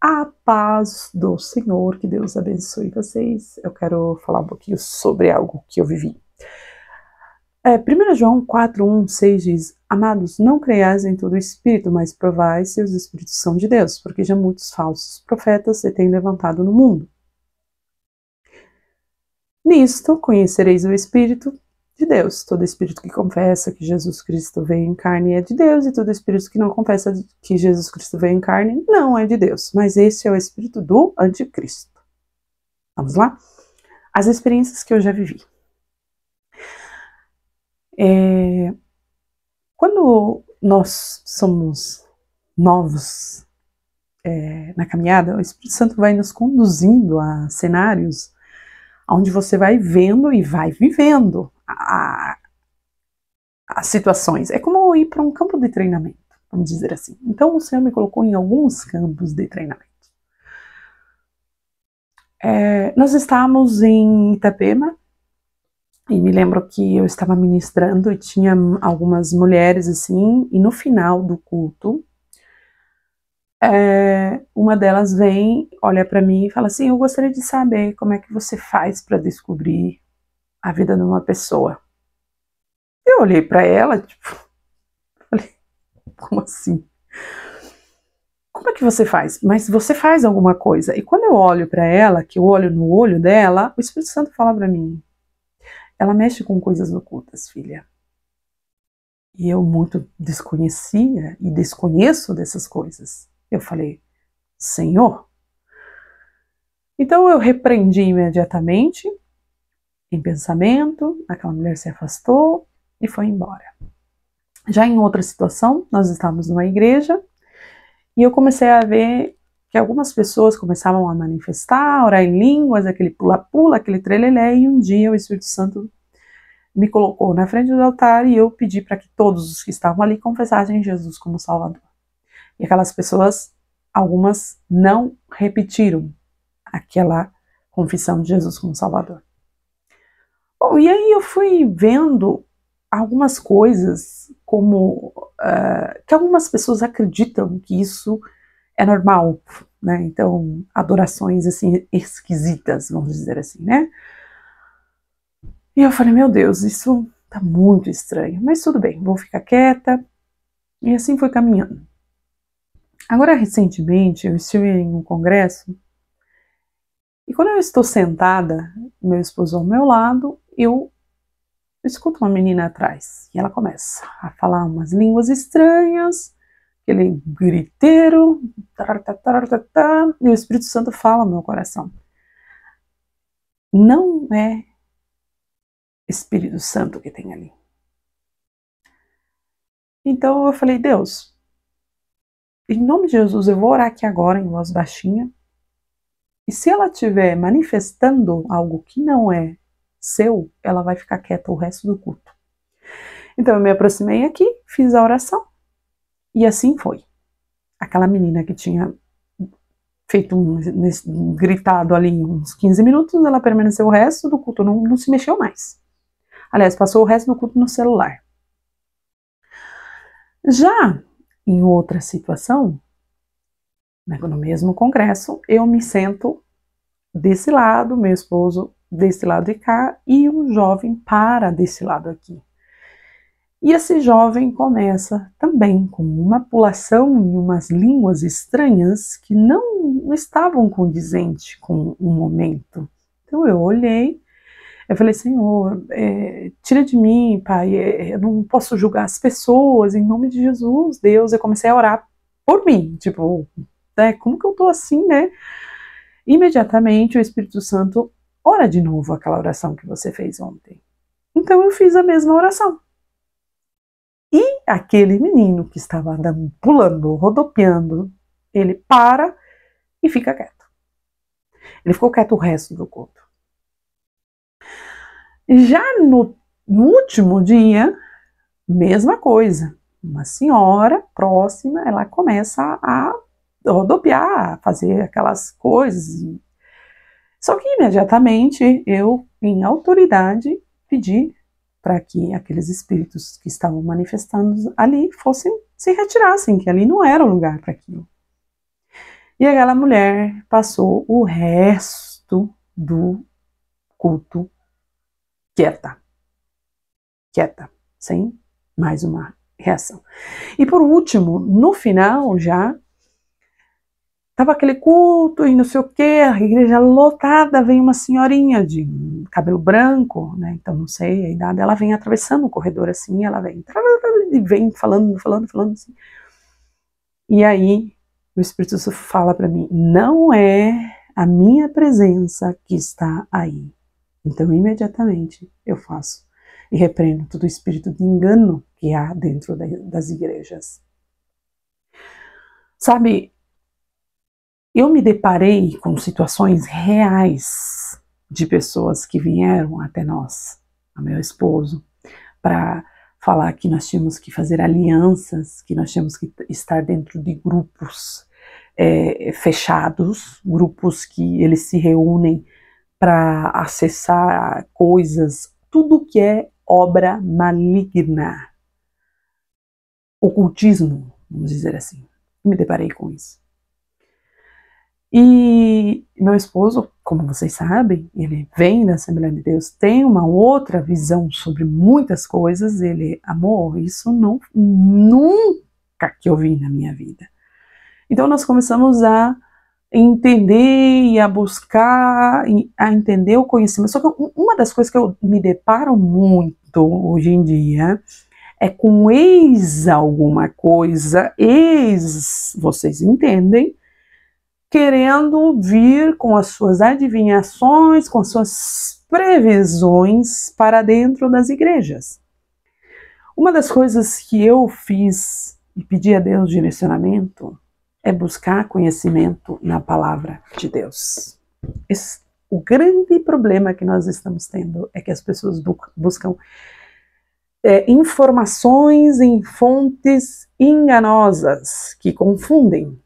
A paz do Senhor, que Deus abençoe vocês. Eu quero falar um pouquinho sobre algo que eu vivi. 1 João 4:1-6 diz: Amados, não creiais em todo espírito, mas provai se os espíritos são de Deus, porque já muitos falsos profetas se têm levantado no mundo. Nisto conhecereis o Espírito de Deus. Todo espírito que confessa que Jesus Cristo veio em carne é de Deus, e todo espírito que não confessa que Jesus Cristo veio em carne não é de Deus. Mas esse é o espírito do anticristo. Vamos lá? As experiências que eu já vivi. Quando nós somos novos na caminhada, o Espírito Santo vai nos conduzindo a cenários onde você vai vendo e vai vivendo as situações. É como ir para um campo de treinamento, vamos dizer assim. Então o Senhor me colocou em alguns campos de treinamento. Nós estávamos em Itapema, e me lembro que eu estava ministrando e tinha algumas mulheres assim, e no final do culto, uma delas vem, olha para mim e fala assim: eu gostaria de saber como é que você faz para descobrir a vida de uma pessoa. Eu olhei para ela, tipo, falei, como assim? Como é que você faz? Mas você faz alguma coisa. E quando eu olho para ela, que eu olho no olho dela, o Espírito Santo fala para mim: ela mexe com coisas ocultas, filha. E eu muito desconhecia e desconheço dessas coisas. Eu falei: Senhor? Então eu repreendi imediatamente, em pensamento, aquela mulher se afastou e foi embora. Já em outra situação, nós estávamos numa igreja e eu comecei a ver que algumas pessoas começavam a manifestar, orar em línguas, aquele pula-pula, aquele trelelé, e um dia o Espírito Santo me colocou na frente do altar e eu pedi para que todos os que estavam ali confessassem Jesus como Salvador. E aquelas pessoas, algumas não repetiram aquela confissão de Jesus como Salvador. Bom, e aí eu fui vendo algumas coisas como que algumas pessoas acreditam que isso é normal, né? Então, adorações assim esquisitas, vamos dizer assim, né? E eu falei: meu Deus, isso tá muito estranho, mas tudo bem, vou ficar quieta. E assim foi caminhando. Agora, recentemente, eu estive em um congresso e quando eu estou sentada, meu esposo ao meu lado, eu escuto uma menina atrás e ela começa a falar umas línguas estranhas, aquele griteiro, e o Espírito Santo fala no meu coração: não é Espírito Santo que tem ali. Então eu falei: Deus, em nome de Jesus, eu vou orar aqui agora em voz baixinha, e se ela estiver manifestando algo que não é seu, ela vai ficar quieta o resto do culto. Então eu me aproximei aqui, fiz a oração, e assim foi. Aquela menina que tinha feito gritado ali uns 15 minutos, ela permaneceu o resto do culto, não se mexeu mais. Aliás, passou o resto do culto no celular. Já em outra situação, no mesmo congresso, eu me sento desse lado, meu esposo desse lado de cá, e um jovem para desse lado aqui. E esse jovem começa também com uma pulação em umas línguas estranhas que não estavam condizentes com o momento. Então eu olhei, eu falei: Senhor, tira de mim, Pai, eu não posso julgar as pessoas, em nome de Jesus, Deus. Eu comecei a orar por mim, tipo, como que eu tô assim, né? Imediatamente o Espírito Santo: ora de novo aquela oração que você fez ontem. Então eu fiz a mesma oração. E aquele menino que estava pulando, rodopiando, ele para e fica quieto. Ele ficou quieto o resto do culto. Já no último dia, mesma coisa. Uma senhora próxima, ela começa a rodopiar, a fazer aquelas coisas. Só que imediatamente eu, em autoridade, pedi para que aqueles espíritos que estavam manifestando ali se retirassem, que ali não era o lugar para aquilo. E aquela mulher passou o resto do culto quieta, sem mais uma reação. E por último, no final já, tava aquele culto e não sei o que, a igreja lotada, vem uma senhorinha de cabelo branco, né? Então não sei a idade, ela vem atravessando o corredor assim, ela vem e vem falando assim. E aí o Espírito Santo fala para mim, não é a minha presença que está aí. Então imediatamente eu faço e repreendo todo o espírito de engano que há dentro das igrejas. Sabe, eu me deparei com situações reais de pessoas que vieram até nós, a meu esposo, para falar que nós tínhamos que fazer alianças, que nós tínhamos que estar dentro de grupos fechados, grupos que eles se reúnem para acessar coisas, tudo que é obra maligna, ocultismo, vamos dizer assim. Me deparei com isso. E meu esposo, como vocês sabem, ele vem da Assembleia de Deus, tem uma outra visão sobre muitas coisas. Ele, amor, isso nunca que eu vi na minha vida. Então nós começamos a entender e a buscar, a entender o conhecimento. Só que uma das coisas que eu me deparo muito hoje em dia é com alguma coisa, vocês entendem, querendo vir com as suas adivinhações, com as suas previsões para dentro das igrejas. Uma das coisas que eu fiz e pedi a Deus direcionamento é buscar conhecimento na palavra de Deus. O grande problema que nós estamos tendo é que as pessoas buscam informações em fontes enganosas que confundem.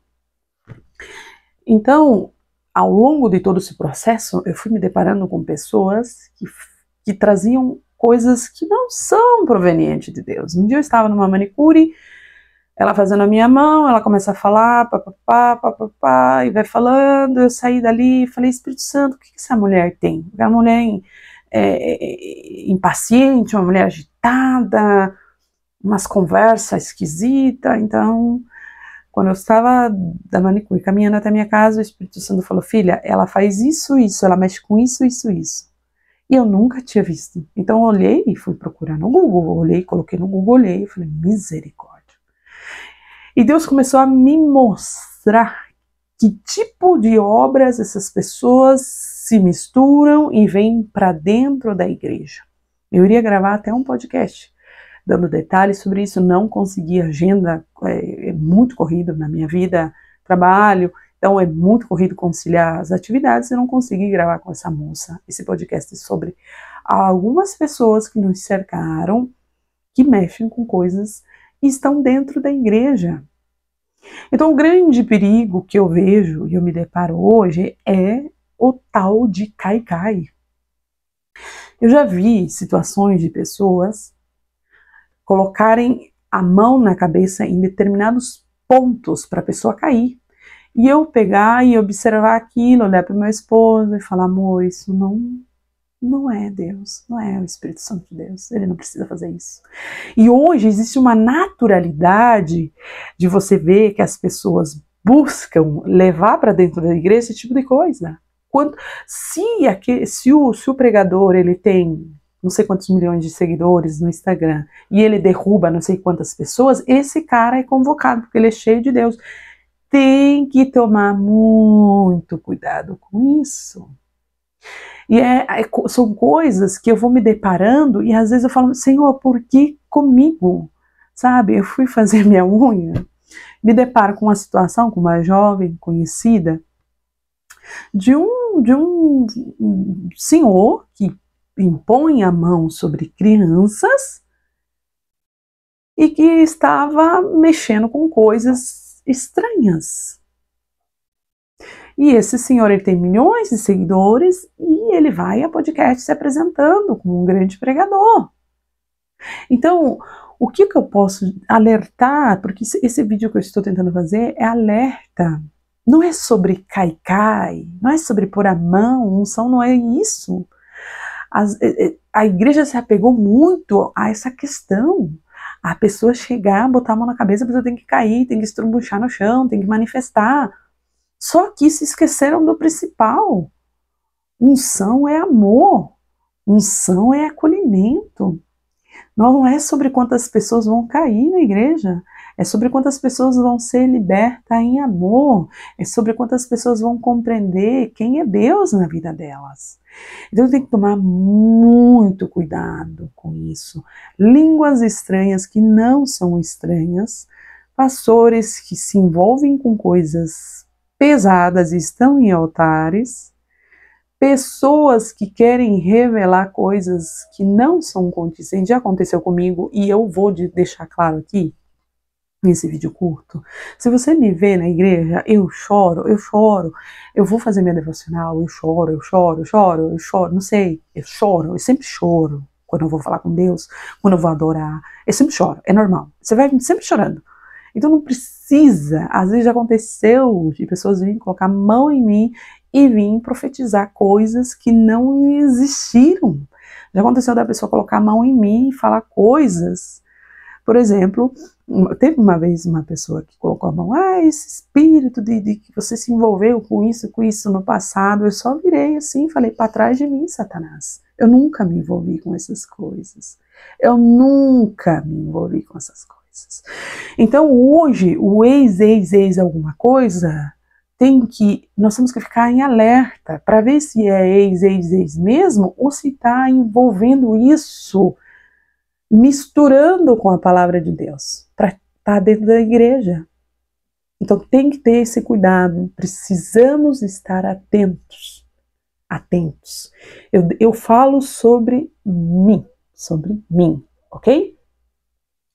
Então, ao longo de todo esse processo, eu fui me deparando com pessoas que traziam coisas que não são provenientes de Deus. Um dia eu estava numa manicure, ela fazendo a minha mão, ela começa a falar, papapá, e vai falando, eu saí dali e falei, Espírito Santo, o que essa mulher tem? Uma mulher impaciente, uma mulher agitada, umas conversas esquisitas. Então, quando eu estava da manicure caminhando até a minha casa, o Espírito Santo falou, filha, ela faz isso, ela mexe com isso. E eu nunca tinha visto. Então eu olhei e fui procurar no Google, coloquei no Google, olhei e falei, misericórdia. E Deus começou a me mostrar que tipo de obras essas pessoas se misturam e vêm para dentro da igreja. Eu iria gravar até um podcast dando detalhes sobre isso, não consegui agenda, é muito corrido na minha vida, trabalho, então é muito corrido conciliar as atividades, eu não consegui gravar com essa moça esse podcast sobre algumas pessoas que nos cercaram, que mexem com coisas e estão dentro da igreja. Então o grande perigo que eu vejo e eu me deparo hoje é o tal de cai-cai. Eu já vi situações de pessoas colocarem a mão na cabeça em determinados pontos para a pessoa cair. E eu pegar e observar aquilo, olhar para o meu esposo e falar, amor, isso não é Deus, não é o Espírito Santo de Deus, ele não precisa fazer isso. E hoje existe uma naturalidade de você ver que as pessoas buscam levar para dentro da igreja esse tipo de coisa. Se o pregador ele tem não sei quantos milhões de seguidores no Instagram, e ele derruba não sei quantas pessoas, esse cara é convocado, porque ele é cheio de Deus. Tem que tomar muito cuidado com isso. E são coisas que eu vou me deparando, e às vezes eu falo, Senhor, por que comigo? Sabe, eu fui fazer minha unha, me deparo com uma situação, com uma jovem conhecida, de um senhor que impõe a mão sobre crianças e que estava mexendo com coisas estranhas. E esse senhor ele tem milhões de seguidores e ele vai a podcast se apresentando como um grande pregador. Então, o que eu posso alertar, porque esse vídeo que eu estou tentando fazer é alerta Não é sobre cai, não é sobre pôr a mão, unção não é isso. A igreja se apegou muito a essa questão. A pessoa chegar, botar a mão na cabeça, a pessoa tem que cair, tem que estrumbuchar no chão, tem que manifestar. Só que se esqueceram do principal. Unção é amor. Unção é acolhimento. Não é sobre quantas pessoas vão cair na igreja. É sobre quantas pessoas vão ser libertas em amor. É sobre quantas pessoas vão compreender quem é Deus na vida delas. Então tem que tomar muito cuidado com isso. Línguas estranhas que não são estranhas. Pastores que se envolvem com coisas pesadas e estão em altares. Pessoas que querem revelar coisas que não são condizentes. Já aconteceu comigo e eu vou deixar claro aqui, nesse vídeo curto. Se você me vê na igreja, eu choro. Eu vou fazer minha devocional, eu choro, não sei, eu sempre choro. Quando eu vou falar com Deus, quando eu vou adorar, eu sempre choro, é normal. Você vai sempre chorando. Então não precisa, às vezes já aconteceu de pessoas virem colocar a mão em mim e virem profetizar coisas que não existiram. Já aconteceu da pessoa colocar a mão em mim e falar coisas. Por exemplo, teve uma vez uma pessoa que colocou a mão, esse espírito de que você se envolveu com isso no passado. Eu só virei assim e falei, para trás de mim, Satanás. Eu nunca me envolvi com essas coisas. Eu nunca me envolvi com essas coisas. Então hoje, o ex alguma coisa, nós temos que ficar em alerta para ver se é ex mesmo ou se está envolvendo isso, misturando com a palavra de Deus, para estar dentro da igreja. Então tem que ter esse cuidado, precisamos estar atentos. Eu falo sobre mim, ok?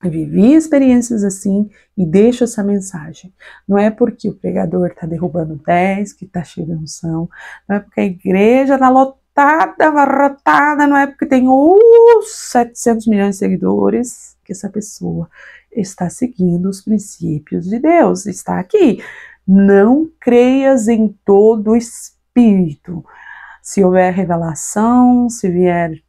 Eu vivi experiências assim e deixo essa mensagem. Não é porque o pregador está derrubando 10, que está cheio de unção, não é porque a igreja está lotada, abarrotada, não é porque tem 700 milhões de seguidores que essa pessoa está seguindo os princípios de Deus, está aqui. Não creias em todo espírito. Se houver revelação, se vier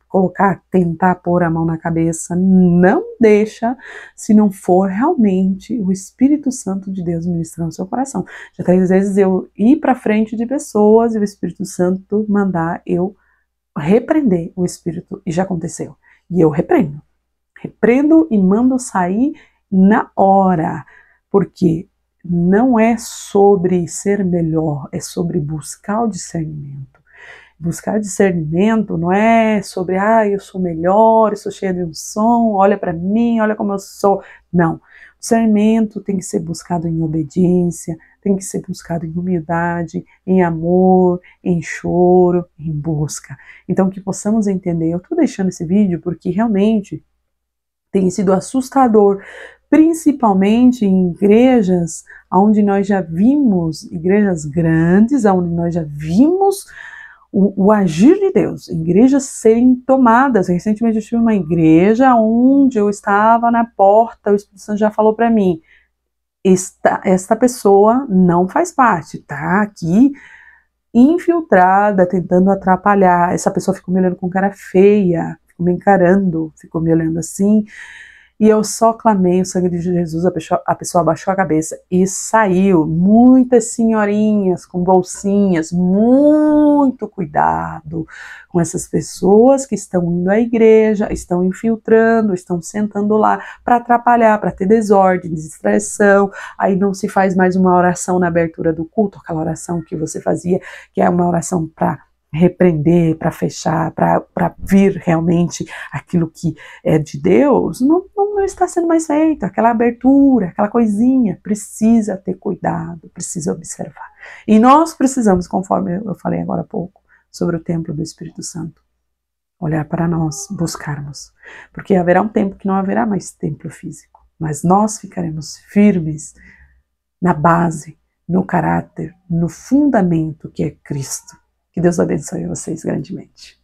tentar pôr a mão na cabeça, não deixa, se não for realmente o Espírito Santo de Deus ministrando o seu coração. Já 3 vezes eu ir para frente de pessoas e o Espírito Santo mandar eu repreender o Espírito, e já aconteceu. E eu repreendo e mando sair na hora, porque não é sobre ser melhor, é sobre buscar o discernimento. Buscar discernimento não é sobre, eu sou melhor, eu sou cheia de unção, olha para mim, olha como eu sou. Não. Discernimento tem que ser buscado em obediência, tem que ser buscado em humildade, em amor, em choro, em busca. Então, que possamos entender. Eu estou deixando esse vídeo porque realmente tem sido assustador, principalmente em igrejas onde nós já vimos, igrejas grandes, onde nós já vimos o agir de Deus, igrejas serem tomadas. Recentemente eu estive em uma igreja onde eu estava na porta, o Espírito Santo já falou para mim, esta pessoa não faz parte, tá aqui infiltrada, tentando atrapalhar. Essa pessoa ficou me olhando com cara feia, ficou me encarando, ficou me olhando assim. E eu só clamei o sangue de Jesus, a pessoa abaixou a cabeça e saiu. Muitas senhorinhas com bolsinhas, muito cuidado com essas pessoas que estão indo à igreja, estão infiltrando, estão sentando lá para atrapalhar, para ter desordem, distração. Aí não se faz mais uma oração na abertura do culto, aquela oração que você fazia, que é uma oração para repreender, para fechar, para vir realmente aquilo que é de Deus, não está sendo mais feito. Aquela abertura, aquela coisinha, precisa ter cuidado, precisa observar. E nós precisamos, conforme eu falei agora há pouco, sobre o templo do Espírito Santo, olhar para nós, buscarmos, porque haverá um tempo que não haverá mais templo físico, mas nós ficaremos firmes na base, no caráter, no fundamento que é Cristo. Que Deus abençoe vocês grandemente.